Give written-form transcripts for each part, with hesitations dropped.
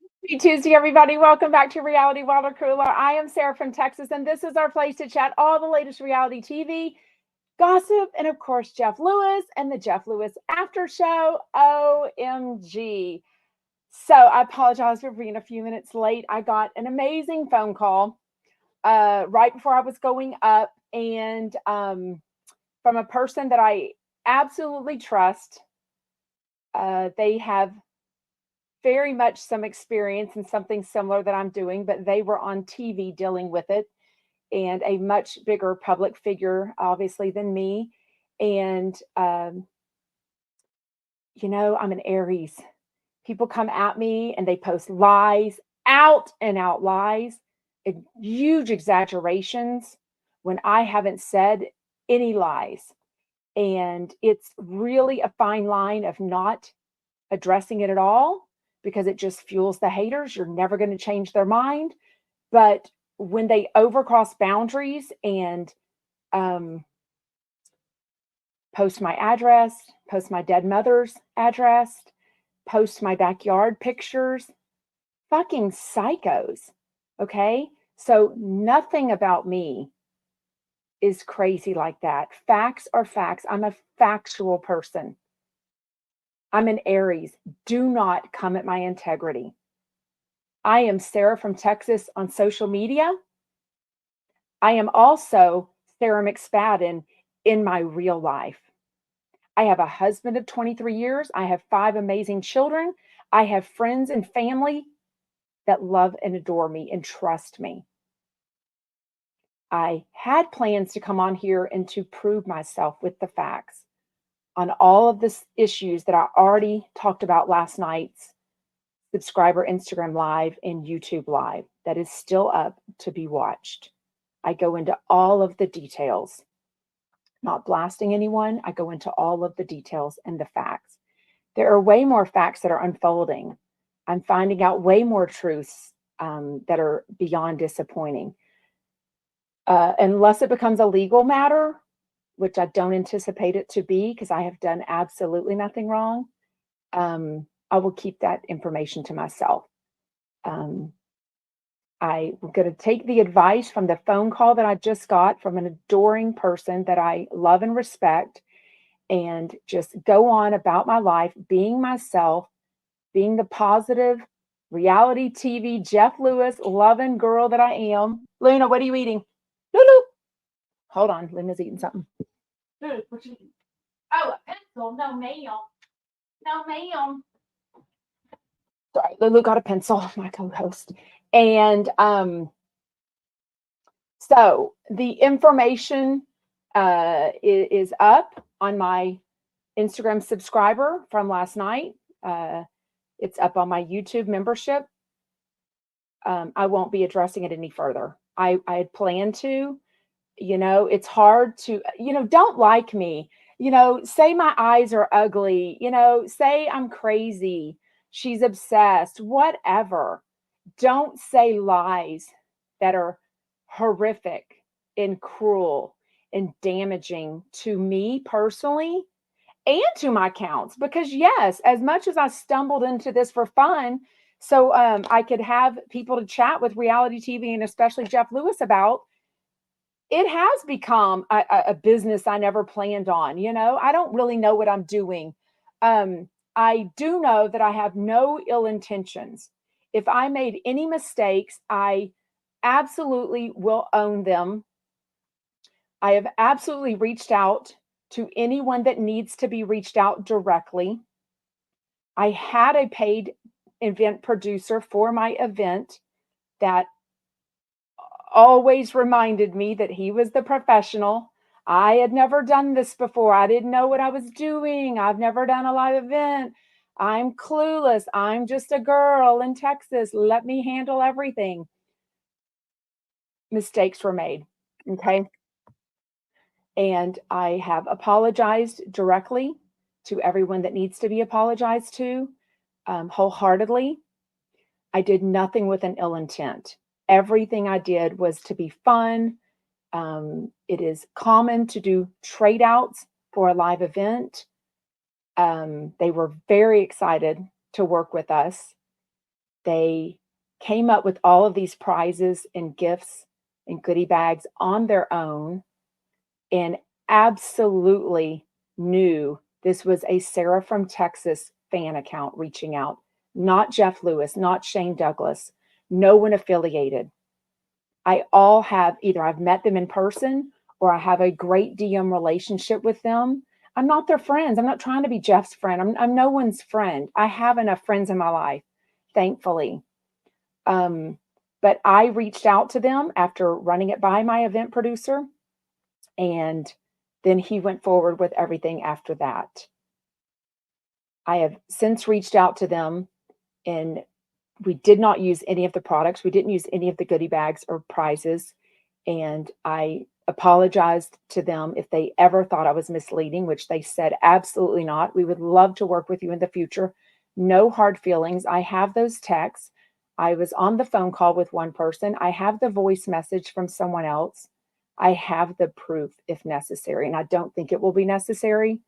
Happy Tuesday, everybody. Welcome back to Reality Water Cooler. I am Sarah from Texas, and this is our place to chat all the latest reality TV, gossip, and of course, Jeff Lewis and the Jeff Lewis After Show. OMG. So I apologize for being a few minutes late. I got an amazing phone call right before I was going up, and from a person that I absolutely trust. They have very much some experience in something similar that I'm doing, but they were on TV dealing with it and a much bigger public figure, obviously, than me. And, I'm an Aries. People come at me and they post lies, out and out lies, huge exaggerations when I haven't said any lies. And it's really a fine line of not addressing it at all because it just fuels the haters. You're never going to change their mind. But when they overcross boundaries and um, post my address, post my dead mother's address, post my backyard pictures, fucking psychos. Okay. So nothing about me is crazy like that. Facts are facts. I'm a factual person. I'm an Aries. Do not come at my integrity. I am Sarah from Texas on social media. I am also Sarah McSpadden in my real life. I have a husband of 23 years. I have 5 amazing children. I have friends and family that love and adore me and trust me. I had plans to come on here and to prove myself with the facts on all of the issues that I already talked about last night's subscriber Instagram Live and YouTube Live that is still up to be watched. I go into all of the details, not blasting anyone. I go into all of the details and the facts. There are way more facts that are unfolding. I'm finding out way more truths that are beyond disappointing. Unless it becomes a legal matter, which I don't anticipate it to be because I have done absolutely nothing wrong, I will keep that information to myself. Um, I'm going to take the advice from the phone call that I just got from an adoring person that I love and respect and just go on about my life, being myself, being the positive reality TV, Jeff Lewis, loving girl that I am. Luna, what are you eating? Lulu. Hold on. Luna's eating something. Lulu, what you eating? Oh, a pencil. No, ma'am. No, ma'am. Sorry, Lulu got a pencil, my co-host. And so the information is up on my Instagram subscriber from last night. It's up on my YouTube membership. I won't be addressing it any further. I had planned to. It's hard to, don't like me. Say my eyes are ugly. Say I'm crazy. She's obsessed. Whatever. Don't say lies that are horrific and cruel and damaging to me personally and to my accounts. Because, yes, as much as I stumbled into this for fun, so I could have people to chat with reality TV and especially Jeff Lewis about, it has become a business I never planned on. I don't really know what I'm doing. I do know that I have no ill intentions. If I made any mistakes, I absolutely will own them. I have absolutely reached out to anyone that needs to be reached out directly. I had a paid event producer for my event that always reminded me that he was the professional. I had never done this before. I didn't know what I was doing. I've never done a live event. I'm clueless. I'm just a girl in Texas. Let me handle everything. Mistakes were made. Okay. And I have apologized directly to everyone that needs to be apologized to wholeheartedly. I did nothing with an ill intent. Everything I did was to be fun. It is common to do trade outs for a live event. They were very excited to work with us. They came up with all of these prizes and gifts and goodie bags on their own and absolutely knew this was a Sarah from Texas fan account reaching out, not Jeff Lewis, not Shane Douglas, no one affiliated. I all have either I've met them in person or I have a great DM relationship with them. I'm not their friends. I'm not trying to be Jeff's friend. I'm no one's friend. I have enough friends in my life, thankfully. But I reached out to them after running it by my event producer, and then he went forward with everything after that. I have since reached out to them, and we did not use any of the products. We didn't use any of the goodie bags or prizes. And I apologized to them if they ever thought I was misleading, which they said absolutely not. We would love to work with you in the future. No hard feelings. I have those texts. I was on the phone call with one person. I have the voice message from someone else. I have the proof if necessary. And I don't think it will be necessary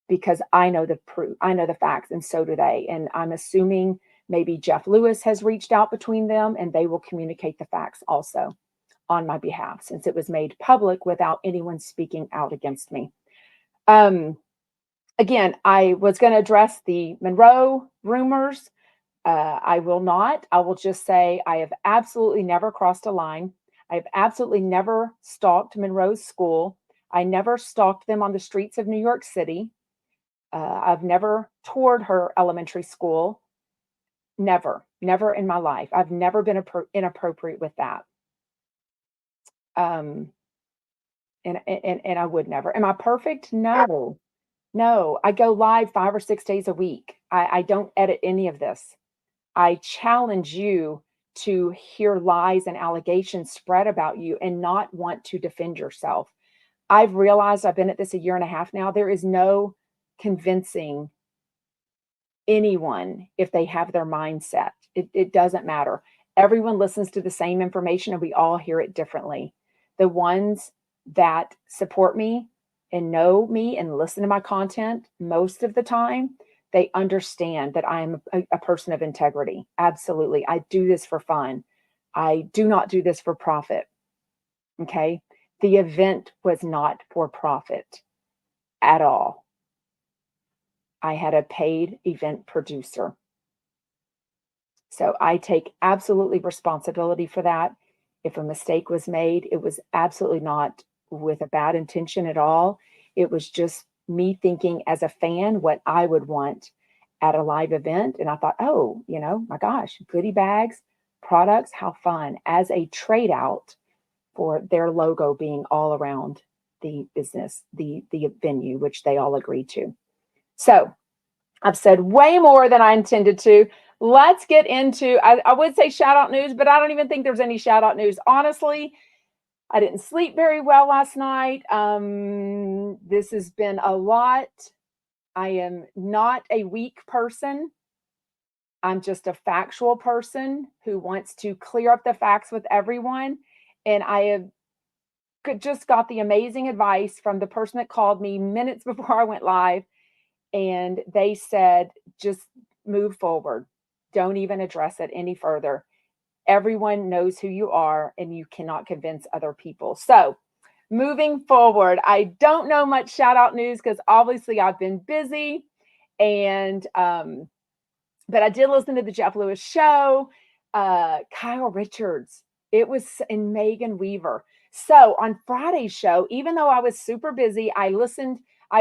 because I know the proof. I know the facts, and so do they. And I'm assuming maybe Jeff Lewis has reached out between them and they will communicate the facts also on my behalf, since it was made public without anyone speaking out against me. Again, I was going to address the Monroe rumors. I will not. I will just say I have absolutely never crossed a line. I have absolutely never stalked Monroe's school. I never stalked them on the streets of New York City. I've never toured her elementary school. Never in my life. I've never been inappropriate with that. And I would never. Am I perfect? No. I go live 5 or 6 days a week. I don't edit any of this. I challenge you to hear lies and allegations spread about you and not want to defend yourself. I've realized I've been at this a year and a half now. There is no convincing anyone if they have their mindset. It doesn't matter. Everyone listens to the same information and we all hear it differently. The ones that support me and know me and listen to my content most of the time, they understand that I am a person of integrity. Absolutely. I do this for fun. I do not do this for profit. Okay. The event was not for profit at all. I had a paid event producer. So I take absolutely responsibility for that. If a mistake was made, it was absolutely not with a bad intention at all. It was just me thinking as a fan what I would want at a live event. And I thought, oh, my gosh, goodie bags, products, how fun, as a trade out for their logo being all around the business, the venue, which they all agreed to. So I've said way more than I intended to. Let's get into, I would say shout out news, but I don't even think there's any shout out news. Honestly, I didn't sleep very well last night. This has been a lot. I am not a weak person. I'm just a factual person who wants to clear up the facts with everyone. And I have just got the amazing advice from the person that called me minutes before I went live. And they said, just move forward. Don't even address it any further. Everyone knows who you are and you cannot convince other people. So moving forward, I don't know much shout out news because obviously I've been busy and, but I did listen to the Jeff Lewis show, Kyle Richards, it was in Megan Weaver. So on Friday's show, even though I was super busy, I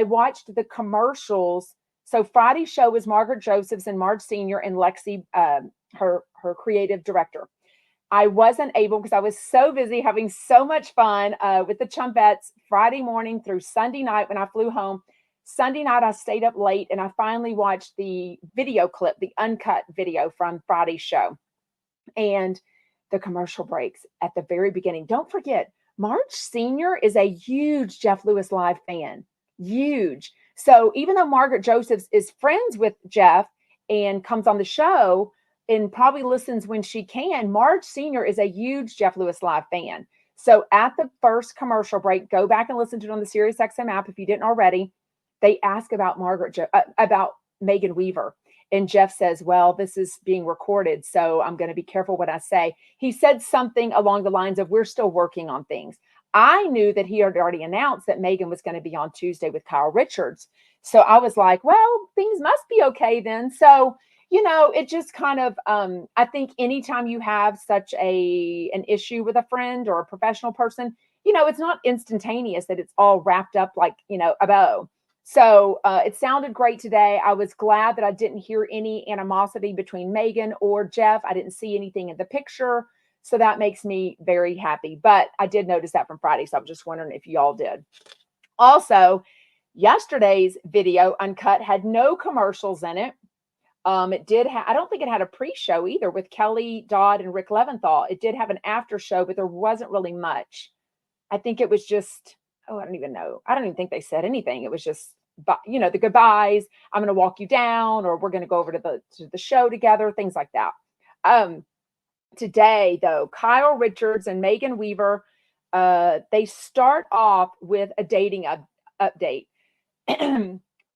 watched the commercials. So Friday's show was Margaret Josephs and Marge Sr. and Lexi, her creative director. I wasn't able because I was so busy having so much fun with the Chumbettes Friday morning through Sunday night when I flew home. Sunday night, I stayed up late and I finally watched the video clip, the uncut video from Friday's show. And the commercial breaks at the very beginning. Don't forget, Marge Sr. is a huge Jeff Lewis Live fan. Huge. So even though Margaret Josephs is friends with Jeff and comes on the show and probably listens when she can, Marge Sr. is a huge Jeff Lewis Live fan. So at the first commercial break, go back and listen to it on the SiriusXM app if you didn't already. They ask about about Megan Weaver. And Jeff says, well, this is being recorded, so I'm going to be careful what I say. He said something along the lines of, we're still working on things. I knew that he had already announced that Megan was going to be on Tuesday with Kyle Richards. So I was like, well, things must be okay then. So, it just kind of, I think anytime you have such an issue with a friend or a professional person, it's not instantaneous that it's all wrapped up like, a bow. So it sounded great today. I was glad that I didn't hear any animosity between Megan or Jeff. I didn't see anything in the picture. So that makes me very happy. But I did notice that from Friday. So I'm just wondering if y'all did. Also, yesterday's video uncut had no commercials in it. It did I don't think it had a pre-show either with Kelly Dodd and Rick Leventhal. It did have an after show, but there wasn't really much. I think it was just, I don't even know. I don't even think they said anything. It was just, the goodbyes. I'm going to walk you down, or we're going to go over to the show together, things like that. Today, though, Kyle Richards and Megan Weaver, they start off with a dating update.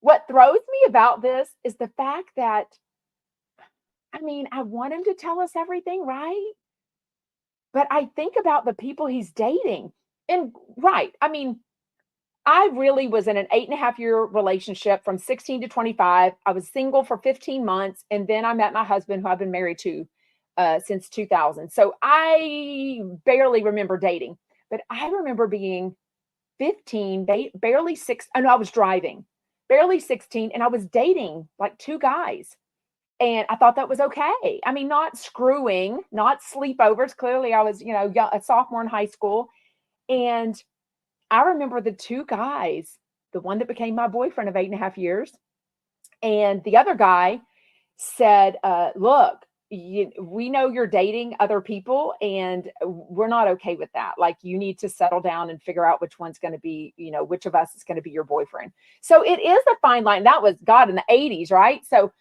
What throws me about this is the fact that, I want him to tell us everything, right? But I think about the people he's dating. And right, I really was in an 8.5-year relationship from 16 to 25. I was single for 15 months. And then I met my husband, who I've been married to since 2000. So I barely remember dating. But I remember being 15, barely six. I know I was driving, barely 16. And I was dating like 2 guys. And I thought that was okay. Not screwing, not sleepovers. Clearly, I was, a sophomore in high school. And I remember the 2 guys, the one that became my boyfriend of 8.5 years, and the other guy said, look, we know you're dating other people, and we're not okay with that. Like, you need to settle down and figure out which one's going to be, which of us is going to be your boyfriend. So it is a fine line. That was, God, in the 80s, right? So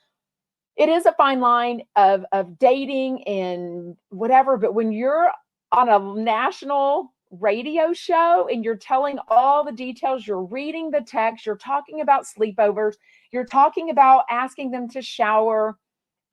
it is a fine line of dating and whatever. But when you're on a national radio show and you're telling all the details, you're reading the text, you're talking about sleepovers, you're talking about asking them to shower,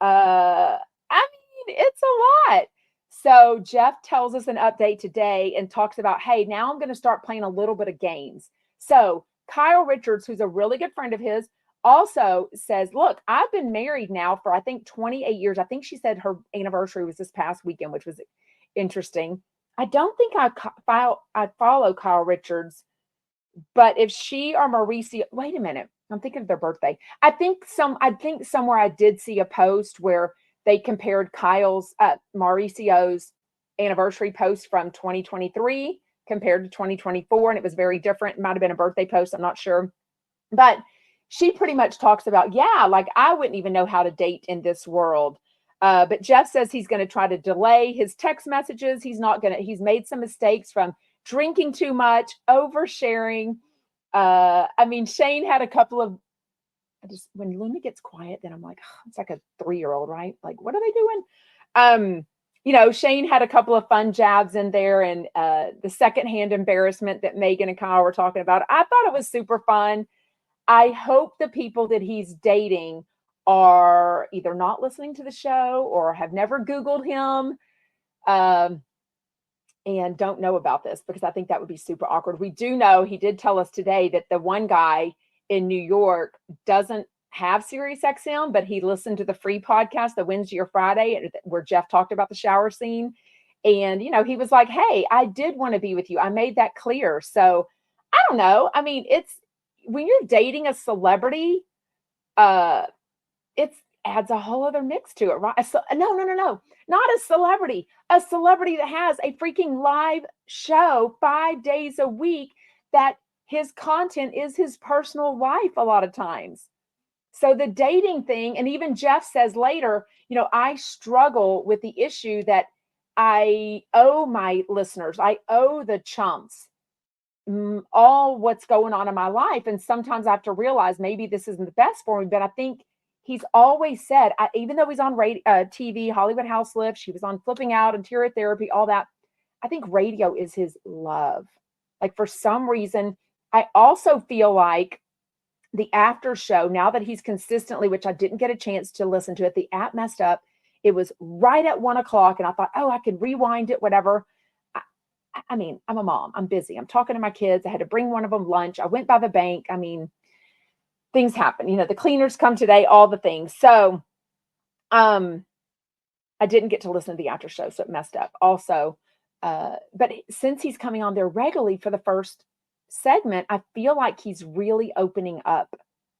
it's a lot. So Jeff tells us an update today and talks about, hey, now I'm going to start playing a little bit of games. So Kyle Richards, who's a really good friend of his, also says, look, I've been married now for, I think, 28 years. I think she said her anniversary was this past weekend, which was interesting. I don't think I follow Kyle Richards, but if she or Mauricio, wait a minute, I'm thinking of their birthday. I think somewhere I did see a post where they compared Mauricio's anniversary post from 2023 compared to 2024, and it was very different. It might have been a birthday post, I'm not sure. But she pretty much talks about, like, I wouldn't even know how to date in this world. But Jeff says he's going to try to delay his text messages. He's made some mistakes from drinking too much, oversharing. Shane had a couple of, when Luna gets quiet, then I'm like, oh, it's like a 3-year-old, right? Like, what are they doing? Shane had a couple of fun jabs in there, and the secondhand embarrassment that Megan and Kyle were talking about. I thought it was super fun. I hope the people that he's dating are either not listening to the show or have never Googled him and don't know about this, because I think that would be super awkward. We do know, he did tell us today, that the one guy in New York doesn't have SiriusXM, but he listened to the free podcast, the Wednesday or Friday, where Jeff talked about the shower scene. And, he was like, hey, I did want to be with you. I made that clear. So I don't know. It's, when you're dating a celebrity, it adds a whole other mix to it, right? No, not a celebrity that has a freaking live show 5 days a week, that his content is his personal life a lot of times. So the dating thing, and even Jeff says later, I struggle with the issue that I owe my listeners, I owe the chumps all what's going on in my life. And sometimes I have to realize maybe this isn't the best for me, but I think he's always said, even though he's on TV, Hollywood House Lift, she was on Flipping Out, Interior Therapy, all that, I think radio is his love. Like, for some reason, I also feel like the after show, now that he's consistently, which I didn't get a chance to listen to it, the app messed up. It was right at 1 o'clock, and I thought, oh, I could rewind it, whatever. I, I mean, I'm a mom. I'm busy. I'm talking to my kids. I had to bring one of them lunch. I went by the bank. I mean, things happen. The cleaners come today, all the things. So, I didn't get to listen to the after show, so it messed up. Also, but since he's coming on there regularly for the first segment, I feel like he's really opening up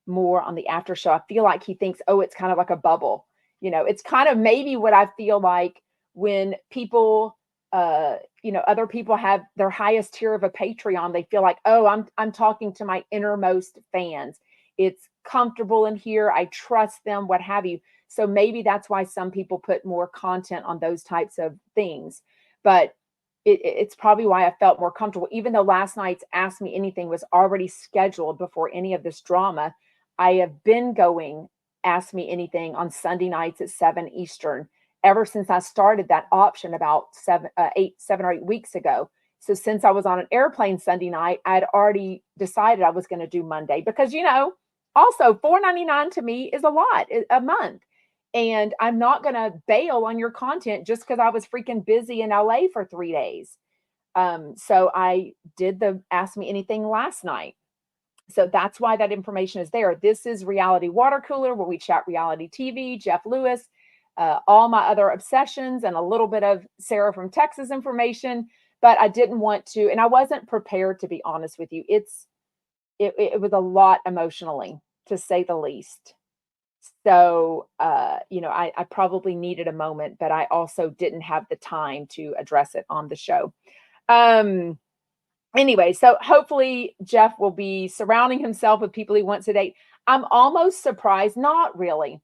more on the after show. I feel like he thinks, oh, it's kind of like a bubble. It's kind of maybe what I feel like when people, other people have their highest tier of a Patreon. They feel like, oh, I'm talking to my innermost fans. It's comfortable in here. I trust them, what have you. So maybe that's why some people put more content on those types of things. But it's probably why I felt more comfortable, even though last night's Ask Me Anything was already scheduled before any of this drama. I have been going Ask Me Anything on Sunday nights at 7 Eastern ever since I started that option about 7 or 8 weeks ago. So since I was on an airplane Sunday night, I'd already decided I was going to do Monday because, also $4.99 to me is a lot a month. And I'm not going to bail on your content just because I was freaking busy in LA for 3 days. So I did the Ask Me Anything last night. So that's why that information is there. This is Reality Water Cooler, where we chat reality TV, Jeff Lewis, all my other obsessions, and a little bit of Sarah from Texas information. But I didn't want to, and I wasn't prepared, to be honest with you. It was a lot emotionally, to say the least. So, I probably needed a moment, but I also didn't have the time to address it on the show. Anyway, so hopefully Jeff will be surrounding himself with people he wants to date. I'm almost surprised, not really.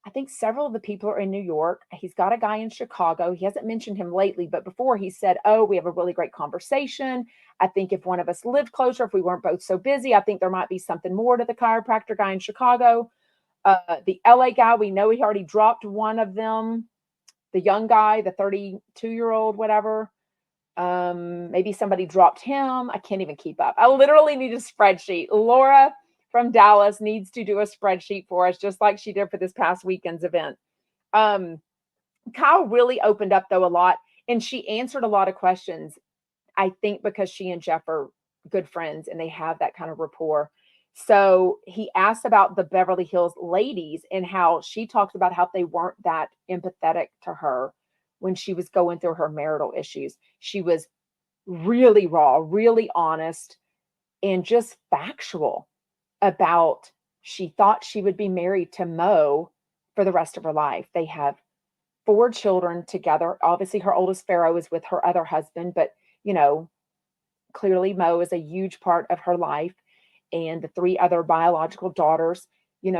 I think several of the people are in New York. He's got a guy in Chicago. He hasn't mentioned him lately, but before he said, oh, we have a really great conversation. I think if one of us lived closer, if we weren't both so busy, I think there might be something more to the chiropractor guy in Chicago. The LA guy, we know he already dropped one of them. The young guy, the 32-year-old, whatever. Maybe somebody dropped him. I can't even keep up. I literally need a spreadsheet. Laura from Dallas needs to do a spreadsheet for us, just like she did for this past weekend's event. Kyle really opened up, though, a lot, and she answered a lot of questions, I think because she and Jeff are good friends and they have that kind of rapport. So he asked about the Beverly Hills ladies and how she talked about how they weren't that empathetic to her when she was going through her marital issues. She was really raw, really honest, and just factual about she thought she would be married to Mo for the rest of her life. They have 4 children together. Obviously, her oldest Pharaoh is with her other husband, but clearly Mo is a huge part of her life, and the 3 other biological daughters.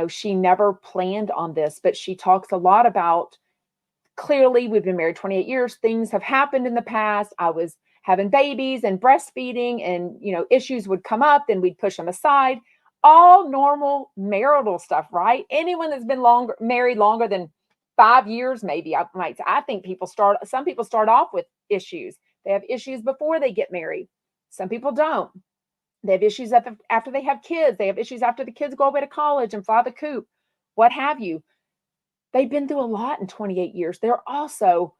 She never planned on this, but she talks a lot about, clearly we've been married 28 years. Things have happened in the past. I was having babies and breastfeeding, and, issues would come up, then we'd push them aside. All normal marital stuff, right? Anyone that's been married longer than 5 years, maybe, I might say. I think some people start off with issues. They have issues before they get married. Some people don't. They have issues after they have kids. They have issues after the kids go away to college and fly the coop, what have you. They've been through a lot in 28 years. They're also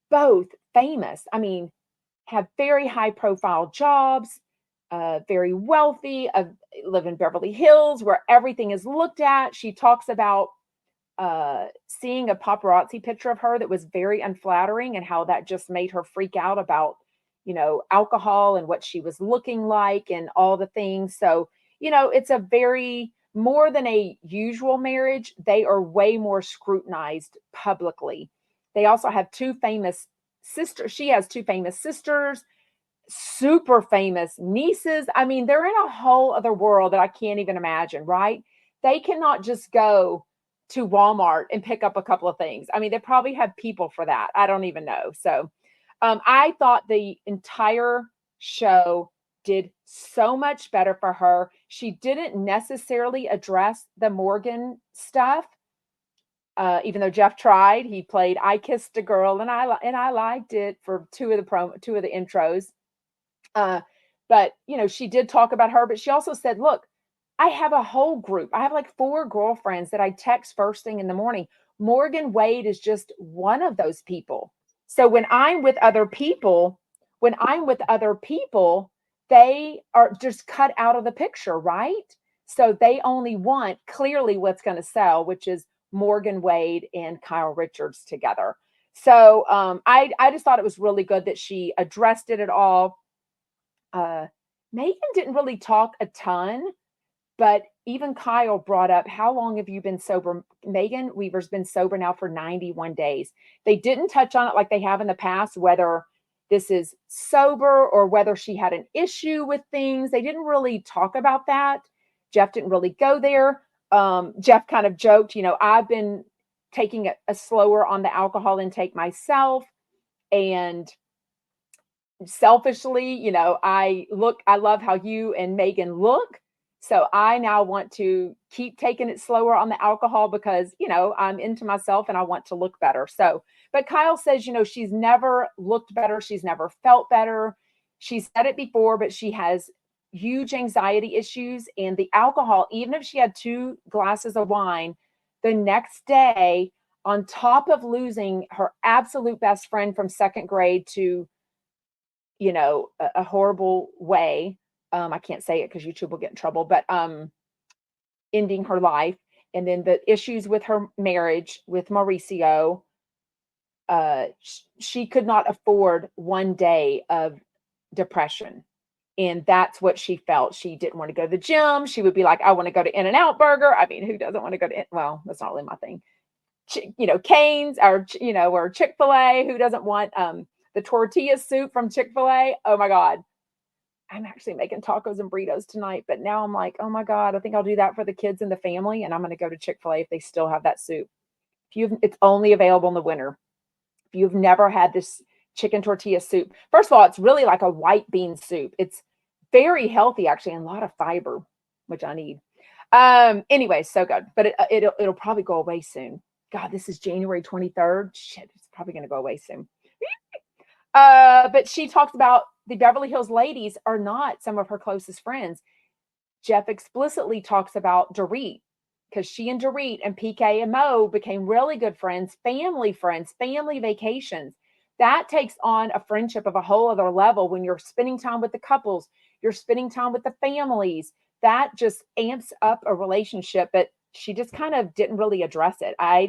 both famous. I mean, have very high profile jobs, very wealthy, live in Beverly Hills where everything is looked at. She talks about seeing a paparazzi picture of her that was very unflattering and how that just made her freak out about, alcohol and what she was looking like and all the things. So, it's a very, more than a usual marriage, they are way more scrutinized publicly. They also have 2 famous sisters. She has 2 famous sisters, super famous nieces. I mean, they're in a whole other world that I can't even imagine, right? They cannot just go to Walmart and pick up a couple of things. I mean, they probably have people for that. I don't even know. So I thought the entire show did so much better for her. She didn't necessarily address the Morgan stuff, even though Jeff tried. He played "I Kissed a Girl," and I liked it for 2 of the intros. But she did talk about her, but she also said, "Look, I have a whole group. I have like 4 girlfriends that I text first thing in the morning. Morgan Wade is just one of those people. So when I'm with other people, they are just cut out of the picture, right? So they only want clearly what's going to sell, which is Morgan Wade and Kyle Richards together. So I just thought it was really good that she addressed it at all. Uh, Megan didn't really talk a ton, but even Kyle brought up, how long have you been sober? Megan Weaver's been sober now for 91 days. They didn't touch on it like they have in the past, whether this is sober or whether she had an issue with things. They didn't really talk about that. Jeff didn't really go there. Jeff kind of joked, I've been taking a slower on the alcohol intake myself. And selfishly, I love how you and Megan look. So I now want to keep taking it slower on the alcohol because, I'm into myself and I want to look better. So, but Kyle says, she's never looked better. She's never felt better. She's said it before, but she has huge anxiety issues. And the alcohol, even if she had 2 glasses of wine, the next day, on top of losing her absolute best friend from 2nd grade to a horrible way. I can't say it because YouTube will get in trouble, but ending her life. And then the issues with her marriage with Mauricio. She could not afford 1 day of depression. And that's what she felt. She didn't want to go to the gym. She would be like, I want to go to In-N-Out Burger. I mean, who doesn't want to go to, well, that's not really my thing. Cane's or Chick-fil-A. Who doesn't want the tortilla soup from Chick-fil-A? Oh my God. I'm actually making tacos and burritos tonight, but now I'm like, oh my God, I think I'll do that for the kids and the family. And I'm going to go to Chick-fil-A if they still have that soup. It's only available in the winter. If you've never had this chicken tortilla soup, first of all, it's really like a white bean soup. It's very healthy, actually, and a lot of fiber, which I need. Anyway, so good, but it'll probably go away soon. God, this is January 23rd. Shit, it's probably going to go away soon. But she talks about the Beverly Hills ladies are not some of her closest friends. Jeff explicitly talks about Dorit because she and Dorit and PK and Mo became really good friends, family vacations. That takes on a friendship of a whole other level when you're spending time with the couples, you're spending time with the families. That just amps up a relationship, but she just kind of didn't really address it. I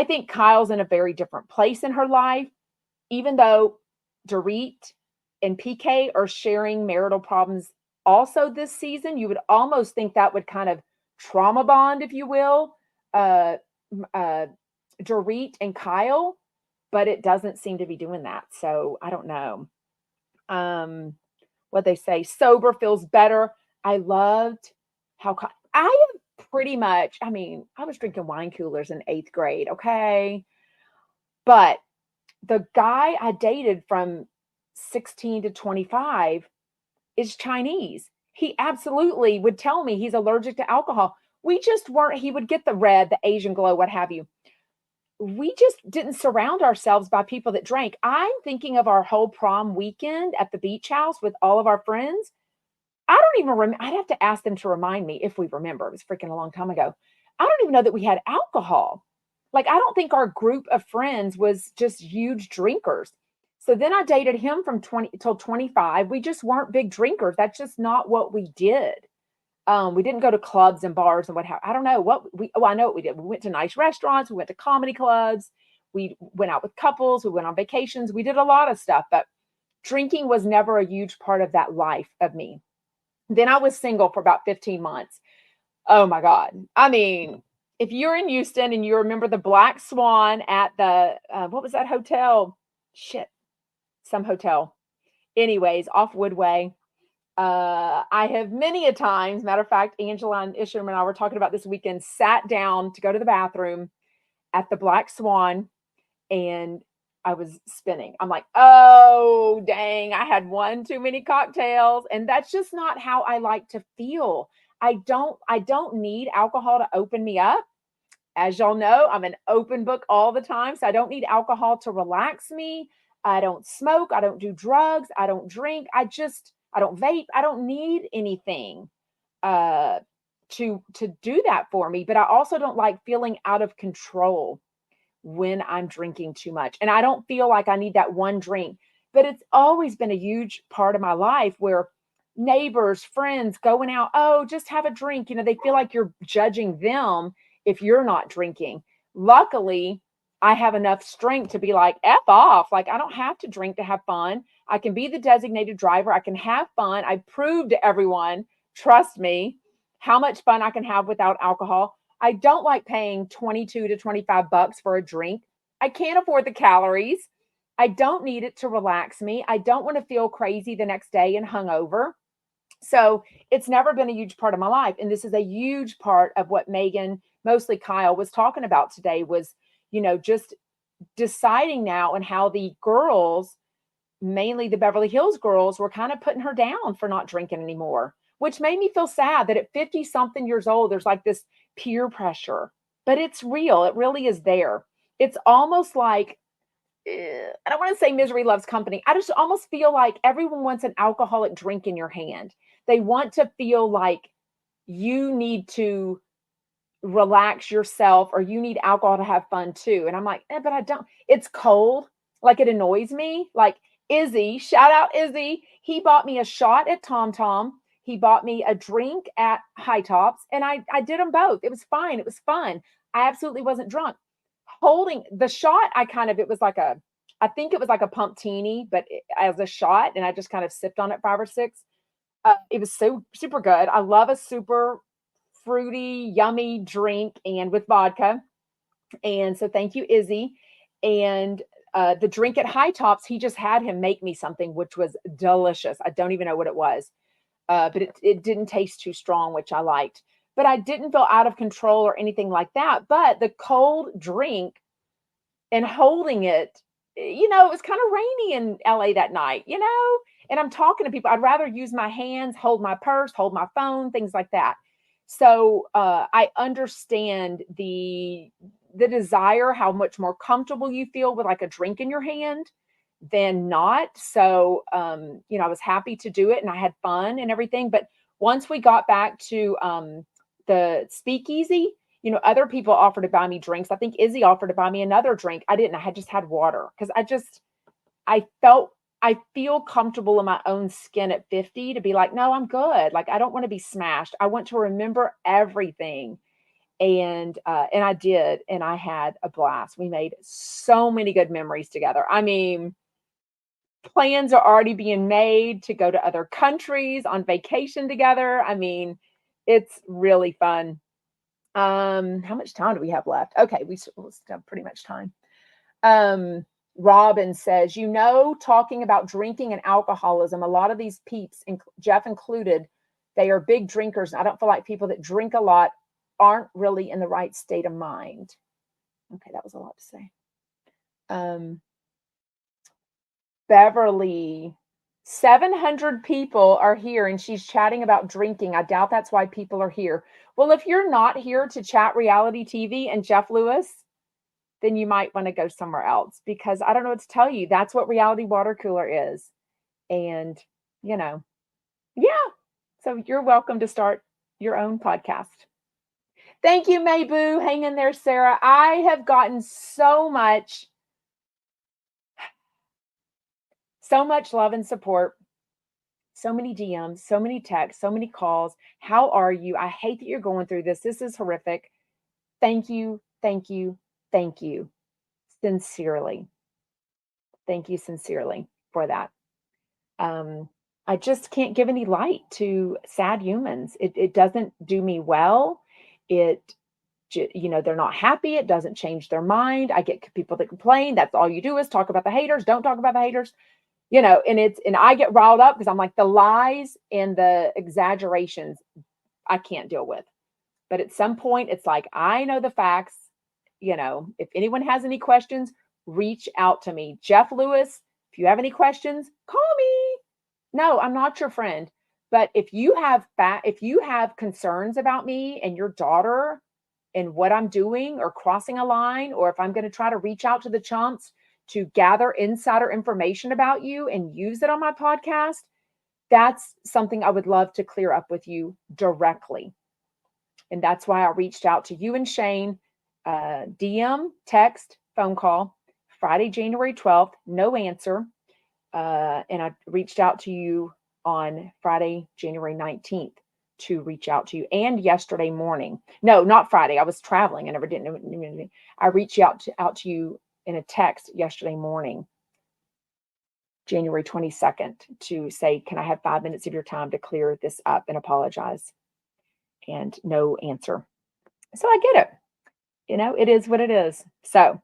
think Kyle's in a very different place in her life, even though Dorit and PK are sharing marital problems also this season. You would almost think that would kind of trauma bond, if you will, Dorit and Kyle, but it doesn't seem to be doing that. So I don't know. What they say, sober feels better. I loved how I have pretty much, I mean, I was drinking wine coolers in 8th grade, okay? But the guy I dated from 16 to 25 is Chinese. He absolutely would tell me he's allergic to alcohol. We just weren't, he would get the red, the Asian glow, what have you. We just didn't surround ourselves by people that drank. I'm thinking of our whole prom weekend at the beach house with all of our friends. I don't even remember. I'd have to ask them to remind me if we remember. It was freaking a long time ago. I don't even know that we had alcohol. Like, I don't think our group of friends was just huge drinkers. So then I dated him from 20 till 25. We just weren't big drinkers. That's just not what we did. We didn't go to clubs and bars and what have I don't know what we I know what we did. We went to nice restaurants, we went to comedy clubs, we went out with couples, we went on vacations, we did a lot of stuff, but drinking was never a huge part of that life of me. Then I was single for about 15 months. Oh my God. I mean, if you're in Houston and you remember the Black Swan at the, what was that hotel? Shit, some hotel. Anyways, off Woodway. I have many a times, matter of fact, Angela and Isham and I were talking about this weekend, sat down to go to the bathroom at the Black Swan and I was spinning. I'm like, oh, dang, I had one too many cocktails. And that's just not how I like to feel. I don't need alcohol to open me up. As y'all know, I'm an open book all the time. So I don't need alcohol to relax me. I don't smoke. I don't do drugs. I don't drink. I don't vape. I don't need anything. to do that for me. But I also don't like feeling out of control when I'm drinking too much. And I don't feel like I need that one drink, but it's always been a huge part of my life where neighbors, friends going out, oh, just have a drink. They feel like you're judging them if you're not drinking. Luckily, I have enough strength to be like, F off. Like, I don't have to drink to have fun. I can be the designated driver. I can have fun. I proved to everyone, trust me, how much fun I can have without alcohol. I don't like paying 22 to 25 bucks for a drink. I can't afford the calories. I don't need it to relax me. I don't want to feel crazy the next day and hungover. So it's never been a huge part of my life. And this is a huge part of what Megan, mostly Kyle, was talking about today was, just deciding now and how the girls, mainly the Beverly Hills girls, were kind of putting her down for not drinking anymore, which made me feel sad that at 50 something years old, there's like this peer pressure, but it's real. It really is there. It's almost like, I don't want to say misery loves company. I just almost feel like everyone wants an alcoholic drink in your hand. They want to feel like you need to relax yourself or you need alcohol to have fun too. And I'm like, but I don't. It's cold. Like, it annoys me. Like, Izzy, shout out Izzy. He bought me a shot at Tom Tom. He bought me a drink at High Tops, and I did them both. It was fine. It was fun. I absolutely wasn't drunk. Holding the shot, it was like I think it was like a pumptini, but as a shot, and I just kind of sipped on it 5 or 6. It was so super good. I love a super fruity, yummy drink and with vodka. And so thank you, Izzy. And the drink at High Tops, he just had him make me something which was delicious. I don't even know what it was, but it didn't taste too strong, which I liked. But I didn't feel out of control or anything like that. But the cold drink and holding it, it was kind of rainy in LA that night, and I'm talking to people. I'd rather use my hands, hold my purse, hold my phone, things like that. So I understand the desire, how much more comfortable you feel with like a drink in your hand than not. So I was happy to do it and I had fun and everything. But once we got back to the speakeasy, other people offered to buy me drinks. I think Izzy offered to buy me another drink. I didn't. I had just had water because I feel comfortable in my own skin at 50 to be like, no, I'm good. Like, I don't want to be smashed. I want to remember everything. And I did, and I had a blast. We made so many good memories together. I mean, plans are already being made to go to other countries on vacation together. I mean, it's really fun. How much time do we have left? Okay, we still have pretty much time. Robin says, talking about drinking and alcoholism, a lot of these peeps, Jeff included, they are big drinkers. And I don't feel like people that drink a lot aren't really in the right state of mind. Okay, that was a lot to say. Beverly, 700 people are here and she's chatting about drinking. I doubt that's why people are here. Well, if you're not here to chat reality TV and Jeff Lewis, then you might want to go somewhere else, because I don't know what to tell you. That's what Reality Water Cooler is. And, yeah. So you're welcome to start your own podcast. Thank you, Mayboo. Hang in there, Sarah. I have gotten so much love and support, so many DMs, so many texts, so many calls. How are you? I hate that you're going through this. This is horrific. Thank you, thank you, thank you. Sincerely. Thank you sincerely for that. I just can't give any light to sad humans. It doesn't do me well. They're not happy. It doesn't change their mind. I get people that complain. That's all you do is talk about the haters. Don't talk about the haters. And I get riled up because I'm like, the lies and the exaggerations I can't deal with. But at some point, it's like, I know the facts. If anyone has any questions, reach out to me. Jeff Lewis, if you have any questions, call me. No, I'm not your friend. But if you have concerns about me and your daughter and what I'm doing or crossing a line, or if I'm going to try to reach out to the chumps to gather insider information about you and use it on my podcast, that's something I would love to clear up with you directly. And that's why I reached out to you and Shane, DM, text, phone call, Friday, January 12th, no answer. And I reached out to you on Friday, January 19th to reach out to you, and yesterday morning. No, not Friday. I was traveling. I never didn't know anything. I reached out to you in a text yesterday morning, January 22nd, to say, can I have 5 minutes of your time to clear this up and apologize? And no answer. So I get it. It is what it is. So,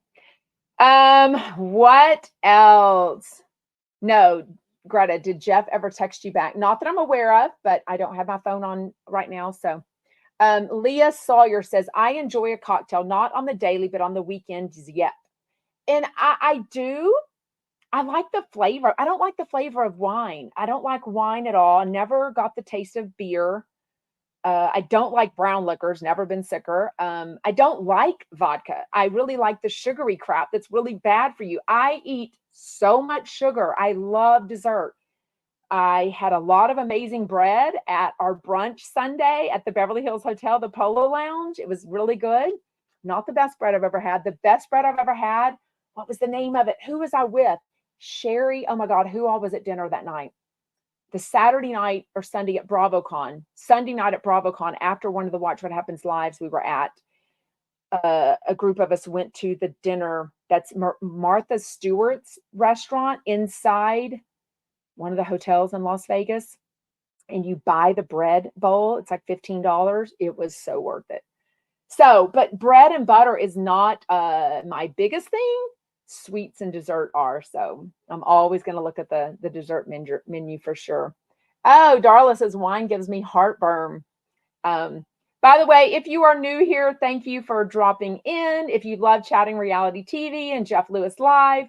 what else? No, Greta, did Jeff ever text you back? Not that I'm aware of, but I don't have my phone on right now. So, Leah Sawyer says, I enjoy a cocktail, not on the daily, but on the weekends. Yep. And I do. I like the flavor. I don't like the flavor of wine. I don't like wine at all. I never got the taste of beer. I don't like brown liquors, never been sicker. I don't like vodka. I really like the sugary crap that's really bad for you. I eat so much sugar. I love dessert. I had a lot of amazing bread at our brunch Sunday at the Beverly Hills Hotel, the Polo Lounge. It was really good. Not the best bread I've ever had. The best bread I've ever had. What was the name of it? Who was I with? Sherry. Oh my God, who all was at dinner that night? The Saturday night or Sunday at BravoCon, Sunday night at BravoCon, after one of the Watch What Happens lives we were at, a group of us went to the dinner. That's Martha Stewart's restaurant inside one of the hotels in Las Vegas. And you buy the bread bowl. It's like $15. It was so worth it. So, but bread and butter is not my biggest thing. Sweets and dessert are. So I'm always going to look at the dessert menu for sure. Oh, Darla says wine gives me heartburn. By the way, if you are new here, thank you for dropping in. If you love Chatting Reality TV and Jeff Lewis Live,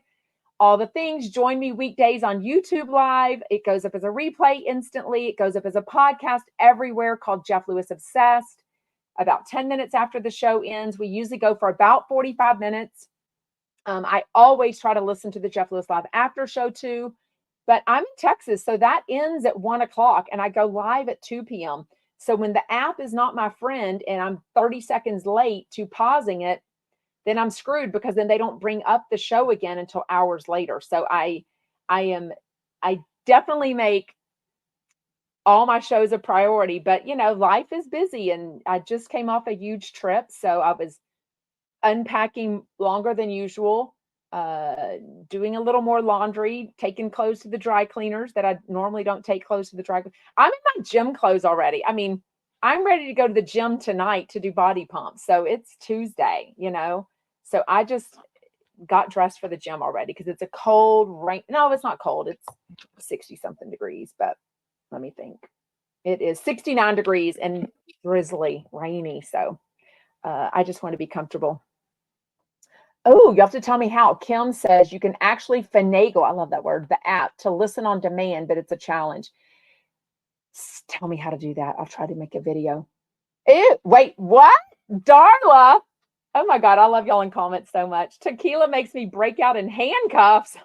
all the things, join me weekdays on YouTube Live. It goes up as a replay instantly. It goes up as a podcast everywhere called Jeff Lewis Obsessed. About 10 minutes after the show ends, we usually go for about 45 minutes. I always try to listen to the Jeff Lewis Live after show too, but I'm in Texas, so that ends at 1 o'clock and I go live at 2 p.m. So when the app is not my friend and I'm 30 seconds late to pausing it, then I'm screwed because then they don't bring up the show again until hours later. So I definitely make all my shows a priority, but life is busy and I just came off a huge trip. So I was unpacking longer than usual, doing a little more laundry, taking clothes to the dry cleaners that I normally don't take clothes to the dry cleaners. I'm in my gym clothes already. I mean, I'm ready to go to the gym tonight to do body pumps. So it's Tuesday, So I just got dressed for the gym already because it's a cold rain. No, it's not cold. It's 60 something degrees, but let me think. It is 69 degrees and drizzly, rainy. So I just want to be comfortable. Oh, you have to tell me how. Kim says you can actually finagle, I love that word, the app to listen on demand, but it's a challenge. Tell me how to do that. I'll try to make a video. Ew, wait, what? Darla. Oh my God, I love y'all in comments so much. Tequila makes me break out in handcuffs.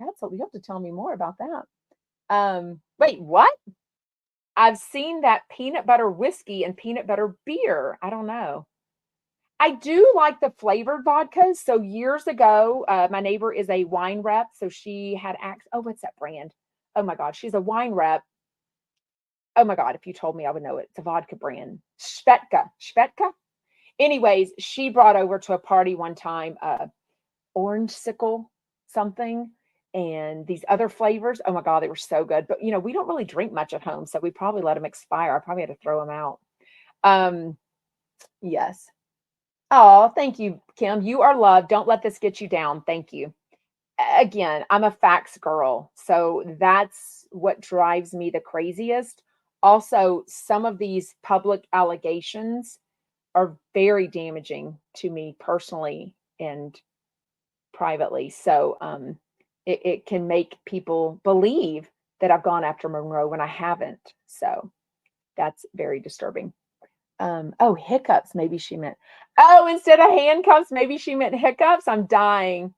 You have to tell me more about that. Wait, what? I've seen that peanut butter whiskey and peanut butter beer. I don't know. I do like the flavored vodkas. So years ago, my neighbor is a wine rep. So she had what's that brand? Oh my God, she's a wine rep. Oh my God, if you told me, I would know it. It's a vodka brand. Shvetka. Anyways, she brought over to a party one time, orange sickle something, and these other flavors. Oh my God, they were so good. But we don't really drink much at home, so we probably let them expire. I probably had to throw them out. Yes. Oh, thank you, Kim. You are loved. Don't let this get you down. Thank you. Again, I'm a facts girl. So that's what drives me the craziest. Also, some of these public allegations are very damaging to me personally and privately. So it can make people believe that I've gone after Monroe when I haven't. So that's very disturbing. Hiccups, maybe she meant. Oh, instead of handcuffs, maybe she meant hiccups. I'm dying.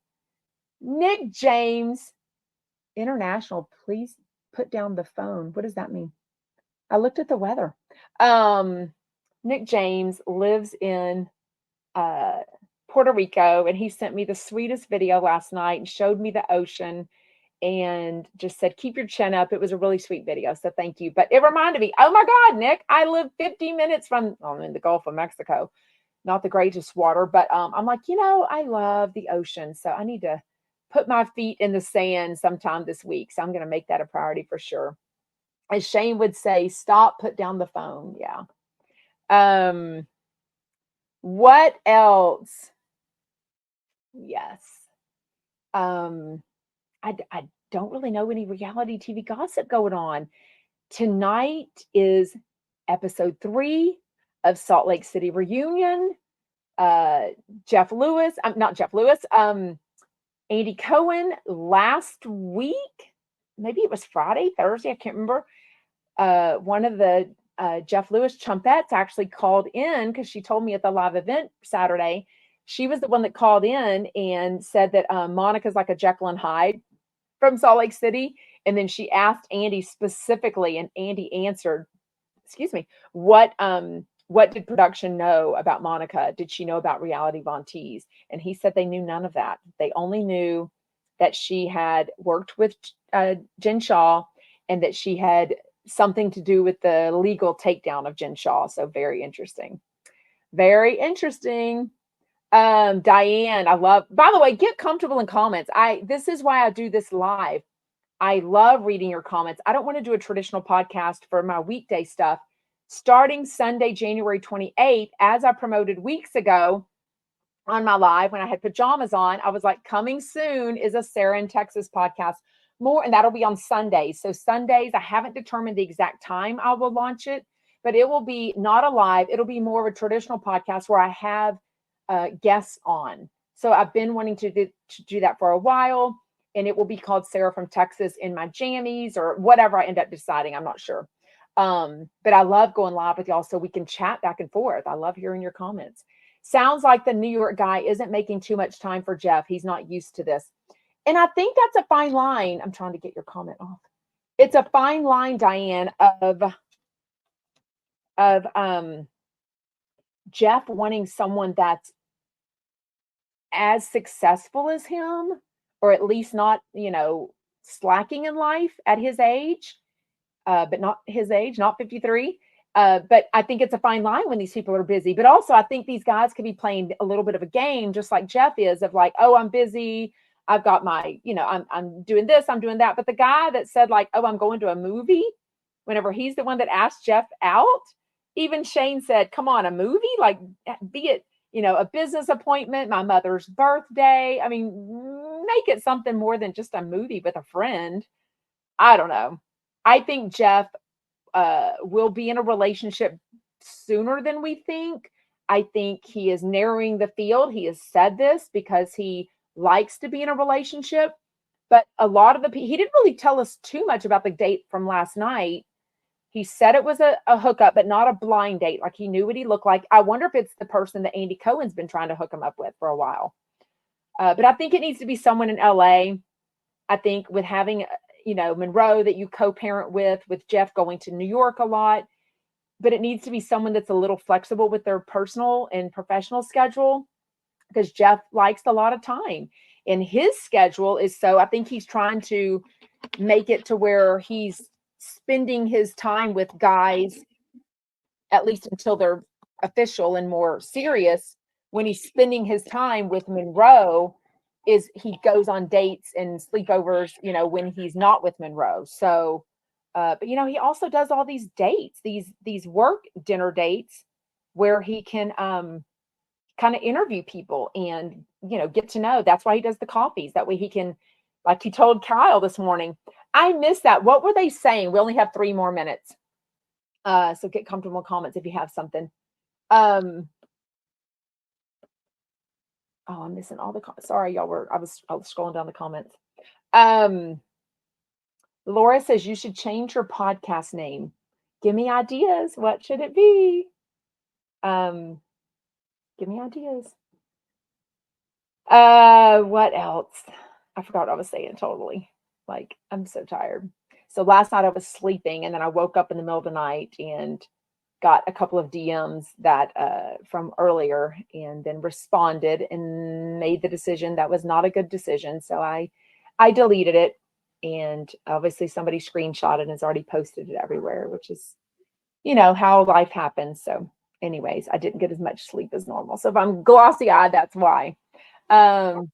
Nick James, International, please. put down the phone. What does that mean? I looked at the weather. Nick James lives in Puerto Rico, and he sent me the sweetest video last night and showed me the ocean and just said, keep your chin up. It was a really sweet video. So thank you. But it reminded me, oh my God, Nick, I live 50 minutes from, I'm in the Gulf of Mexico, not the greatest water, but I'm like, I love the ocean. So I need to put my feet in the sand sometime this week. So I'm going to make that a priority for sure. As Shane would say, stop, put down the phone. Yeah. What else? Yes. I don't really know any reality TV gossip going on. Tonight is episode 3 of Salt Lake City Reunion. Jeff Lewis, not Jeff Lewis, Andy Cohen last week, maybe it was Friday, Thursday, I can't remember. One of the Jeff Lewis chumpettes actually called in because she told me at the live event Saturday, she was the one that called in and said that Monica's like a Jekyll and Hyde from Salt Lake City. And then she asked Andy specifically, and Andy answered, what did production know about Monica? Did she know about Reality Von Teese? And he said they knew none of that. They only knew that she had worked with Jen Shah and that she had something to do with the legal takedown of Jen Shah. So very interesting. Very interesting. Diane, I love, by the way, get comfortable in comments. This is why I do this live. I love reading your comments. I don't want to do a traditional podcast for my weekday stuff. Starting Sunday, January 28th, as I promoted weeks ago on my live when I had pajamas on, I was like, coming soon is a Sarah in Texas podcast. More, and that'll be on Sundays. So Sundays, I haven't determined the exact time I will launch it, but it will be not a live. It'll be more of a traditional podcast where I have guests on. So I've been wanting to do that for a while, and it will be called Sarah from Texas in my jammies or whatever I end up deciding. I'm not sure. But I love going live with y'all so we can chat back and forth. I love hearing your comments. Sounds like the New York guy isn't making too much time for Jeff. He's not used to this. And I think that's a fine line. I'm trying to get your comment off. It's a fine line, Diane, of Jeff wanting someone that's as successful as him, or at least not, slacking in life at his age, but not his age, not 53. But I think it's a fine line when these people are busy. But also, I think these guys could be playing a little bit of a game, just like Jeff is, of like, oh, I'm busy. I've got my, I'm doing this, I'm doing that. But the guy that said like, oh, I'm going to a movie, whenever he's the one that asked Jeff out, even Shane said, come on, a movie? Like, be it, a business appointment, my mother's birthday. I mean, make it something more than just a movie with a friend. I don't know. I think Jeff will be in a relationship sooner than we think. I think he is narrowing the field. He has said this because he likes to be in a relationship. But a lot of he didn't really tell us too much about the date from last night. He said it was a hookup, but not a blind date. Like he knew what he looked like. I wonder if it's the person that Andy Cohen's been trying to hook him up with for a while. But I think it needs to be someone in LA. I think with having, Monroe that you co-parent with Jeff going to New York a lot, but it needs to be someone that's a little flexible with their personal and professional schedule because Jeff likes a lot of time. And his schedule is I think he's trying to make it to where he's spending his time with guys, at least until they're official and more serious. When he's spending his time with Monroe, is he goes on dates and sleepovers, when he's not with Monroe. So, but he also does all these dates, these work dinner dates where he can kind of interview people and, get to know. That's why he does the coffees. That way he can, like he told Kyle this morning, I missed that. What were they saying? We only have 3 more minutes. So get comfortable in comments if you have something. Oh, I'm missing all the sorry, y'all I was scrolling down the comments. Laura says you should change your podcast name. Give me ideas. What should it be? Give me ideas. What else? I forgot what I was saying totally. Like, I'm so tired. So last night I was sleeping and then I woke up in the middle of the night and got a couple of DMs that from earlier, and then responded and made the decision that was not a good decision. So I deleted it, and obviously somebody screenshot it and has already posted it everywhere, which is, how life happens. So anyways, I didn't get as much sleep as normal. So if I'm glossy eyed, that's why. Um,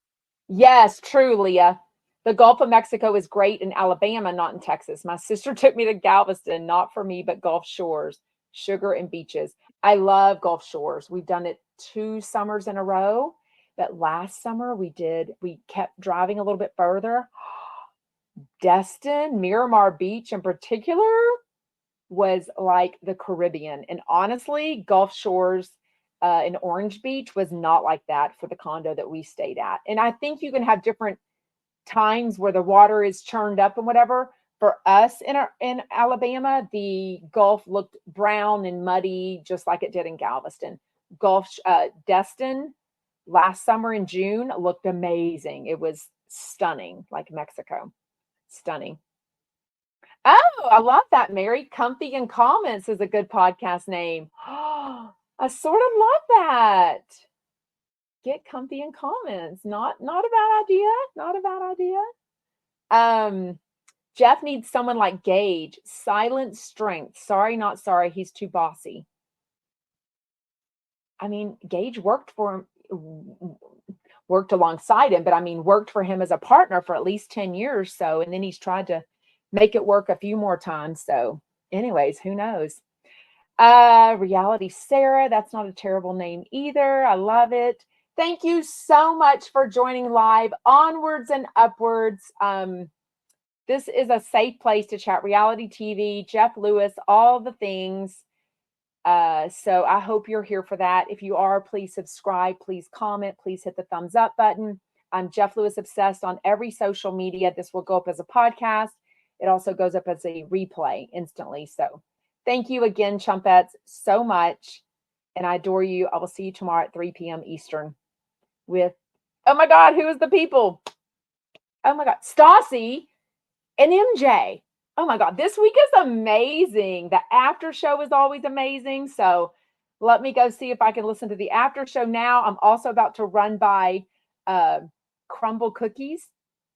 yes, true, Leah. The Gulf of Mexico is great in Alabama, not in Texas. My sister took me to Galveston, not for me, but Gulf Shores, sugar and beaches. I love Gulf Shores. We've done it 2 summers in a row. But last summer we kept driving a little bit further. Destin, Miramar Beach in particular, was like the Caribbean. And honestly, Gulf Shores in Orange Beach was not like that for the condo that we stayed at. And I think you can have different times where the water is churned up and whatever. For us in Alabama, the Gulf looked brown and muddy, just like it did in Galveston. Destin last summer in June looked amazing. It was stunning, like Mexico, stunning. Oh, I love that, Mary. Comfy in Comments is a good podcast name. I sort of love that. Get comfy in comments. Not a bad idea. Not a bad idea. Jeff needs someone like Gage. Silent strength. Sorry, not sorry. He's too bossy. I mean, Gage worked alongside him, but I mean, worked for him as a partner for at least 10 years. So, and then he's tried to make it work a few more times. So, anyways, who knows? Reality Sarah, that's not a terrible name either. I love it. Thank you so much for joining live. Onwards and upwards. This is a safe place to chat reality TV, Jeff Lewis, all the things. So I hope you're here for that. If you are, please subscribe, please comment, please hit the thumbs up button. I'm Jeff Lewis Obsessed on every social media. This will go up as a podcast. It also goes up as a replay instantly. So thank you again, Chumpettes, so much. And I adore you. I will see you tomorrow at 3 p.m. Eastern with, oh my God, who is the people? Oh my God, Stassi and MJ. Oh my God, this week is amazing. The after show is always amazing. So let me go see if I can listen to the after show now. I'm also about to run by Crumble Cookies,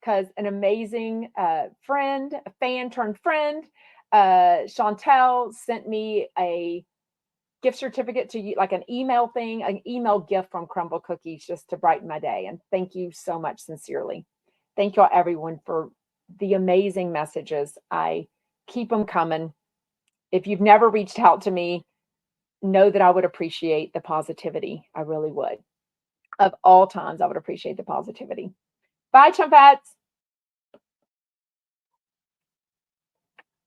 because an amazing friend, a fan turned friend, Chantel, sent me a gift certificate to you, like an email gift from Crumble Cookies, just to brighten my day. And thank you so much, sincerely. Thank you all, everyone, for the amazing messages. I keep them coming. If you've never reached out to me, know that I would appreciate the positivity. I really would. Of all times, I would appreciate the positivity. Bye, Chumpettes.